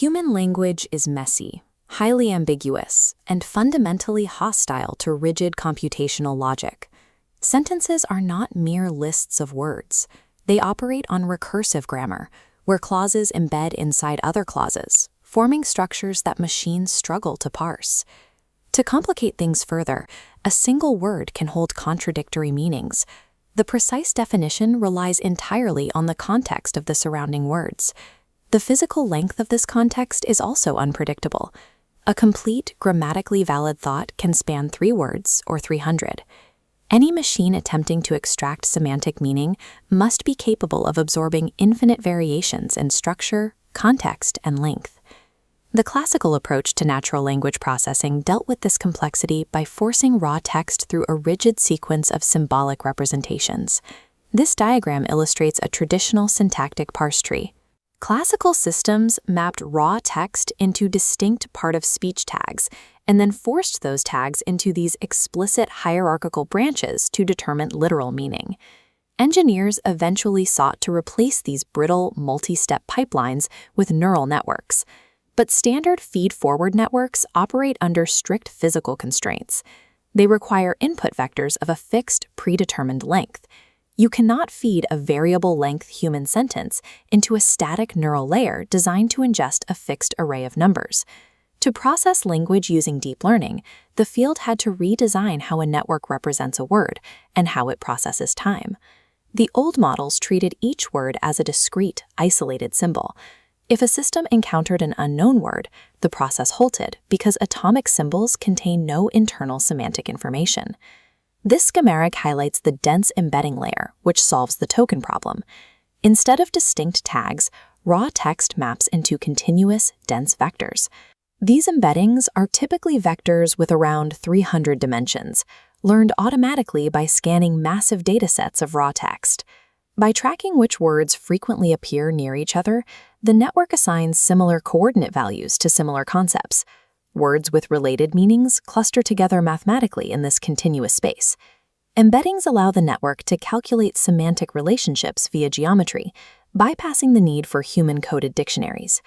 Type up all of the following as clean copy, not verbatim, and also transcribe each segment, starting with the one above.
Human language is messy, highly ambiguous, and fundamentally hostile to rigid computational logic. Sentences are not mere lists of words. They operate on recursive grammar, where clauses embed inside other clauses, forming structures that machines struggle to parse. To complicate things further, a single word can hold contradictory meanings. The precise definition relies entirely on the context of the surrounding words. The physical length of this context is also unpredictable. A complete, grammatically valid thought can span 3 words or 300. Any machine attempting to extract semantic meaning must be capable of absorbing infinite variations in structure, context, and length. The classical approach to natural language processing dealt with this complexity by forcing raw text through a rigid sequence of symbolic representations. This diagram illustrates a traditional syntactic parse tree. Classical systems mapped raw text into distinct part-of-speech tags and then forced those tags into these explicit hierarchical branches to determine literal meaning. Engineers eventually sought to replace these brittle, multi-step pipelines with neural networks. But standard feed-forward networks operate under strict physical constraints. They require input vectors of a fixed, predetermined length. You cannot feed a variable-length human sentence into a static neural layer designed to ingest a fixed array of numbers. To process language using deep learning, the field had to redesign how a network represents a word and how it processes time. The old models treated each word as a discrete, isolated symbol. If a system encountered an unknown word, the process halted because atomic symbols contain no internal semantic information. This schematic highlights the dense embedding layer, which solves the token problem. Instead of distinct tags, raw text maps into continuous, dense vectors. These embeddings are typically vectors with around 300 dimensions, learned automatically by scanning massive datasets of raw text. By tracking which words frequently appear near each other, the network assigns similar coordinate values to similar concepts. Words with related meanings cluster together mathematically in this continuous space. Embeddings allow the network to calculate semantic relationships via geometry, bypassing the need for human-coded dictionaries.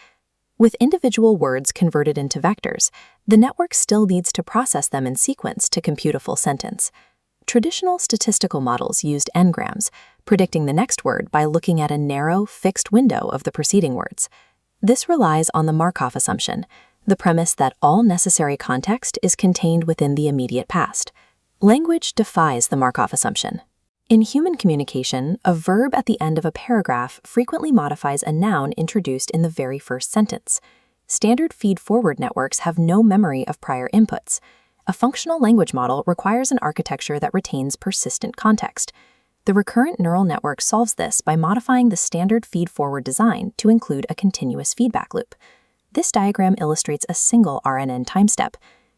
With individual words converted into vectors, the network still needs to process them in sequence to compute a full sentence. Traditional statistical models used n-grams, predicting the next word by looking at a narrow, fixed window of the preceding words. This relies on the Markov assumption, the premise that all necessary context is contained within the immediate past. Language defies the Markov assumption. In human communication, a verb at the end of a paragraph frequently modifies a noun introduced in the very first sentence. Standard feed-forward networks have no memory of prior inputs. A functional language model requires an architecture that retains persistent context. The recurrent neural network solves this by modifying the standard feed-forward design to include a continuous feedback loop. This diagram illustrates a single RNN time step.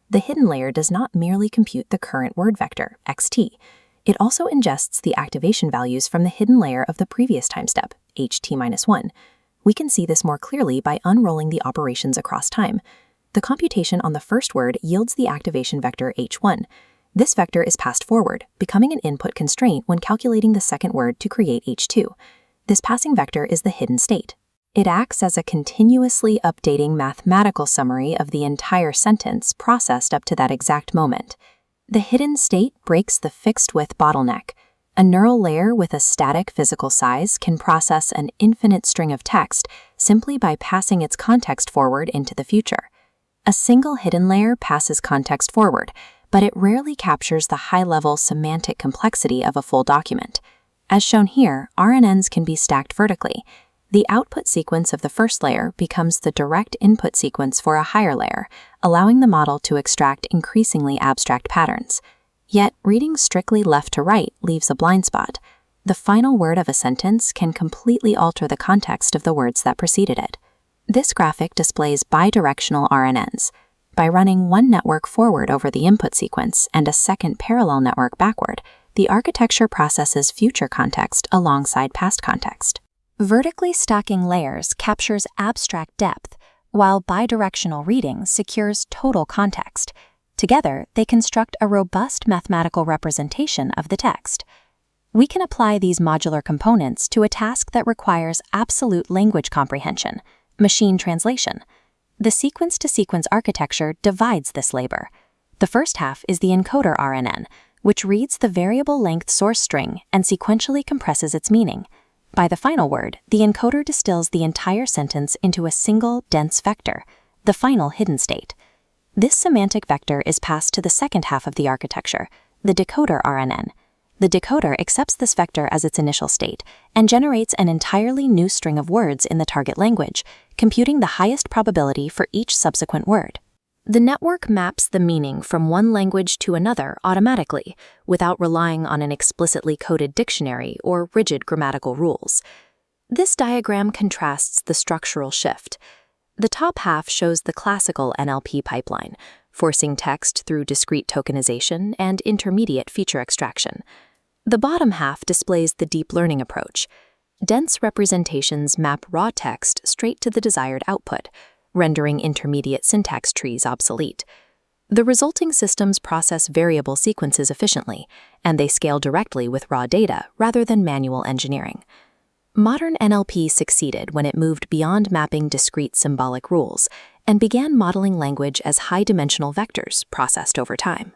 The hidden layer does not merely compute the current word vector, xt. It also ingests the activation values from the hidden layer of the previous time step, ht-1. We can see this more clearly by unrolling the operations across time. The computation on the first word yields the activation vector h1. This vector is passed forward, becoming an input constraint when calculating the second word to create h2. This passing vector is the hidden state. It acts as a continuously updating mathematical summary of the entire sentence processed up to that exact moment. The hidden state breaks the fixed-width bottleneck. A neural layer with a static physical size can process an infinite string of text simply by passing its context forward into the future. A single hidden layer passes context forward, but it rarely captures the high-level semantic complexity of a full document. As shown here, RNNs can be stacked vertically. The output sequence of the first layer becomes the direct input sequence for a higher layer, allowing the model to extract increasingly abstract patterns. Yet, reading strictly left to right leaves a blind spot. The final word of a sentence can completely alter the context of the words that preceded it. This graphic displays bidirectional RNNs. By running one network forward over the input sequence and a second parallel network backward, the architecture processes future context alongside past context. Vertically stacking layers captures abstract depth, while bidirectional reading secures total context. Together, they construct a robust mathematical representation of the text. We can apply these modular components to a task that requires absolute language comprehension, Machine translation. The sequence-to-sequence architecture divides this labor. The first half is the encoder RNN, which reads the variable length source string and sequentially compresses its meaning. By the final word, the encoder distills the entire sentence into a single, dense vector, the final hidden state. This semantic vector is passed to the second half of the architecture, the decoder RNN. The decoder accepts this vector as its initial state and generates an entirely new string of words in the target language, computing the highest probability for each subsequent word. The network maps the meaning from one language to another automatically, without relying on an explicitly coded dictionary or rigid grammatical rules. This diagram contrasts the structural shift. The top half shows the classical NLP pipeline, forcing text through discrete tokenization and intermediate feature extraction. The bottom half displays the deep learning approach. Dense representations map raw text straight to the desired output, rendering intermediate syntax trees obsolete. The resulting systems process variable sequences efficiently, and they scale directly with raw data rather than manual engineering. Modern NLP succeeded when it moved beyond mapping discrete symbolic rules and began modeling language as high-dimensional vectors processed over time.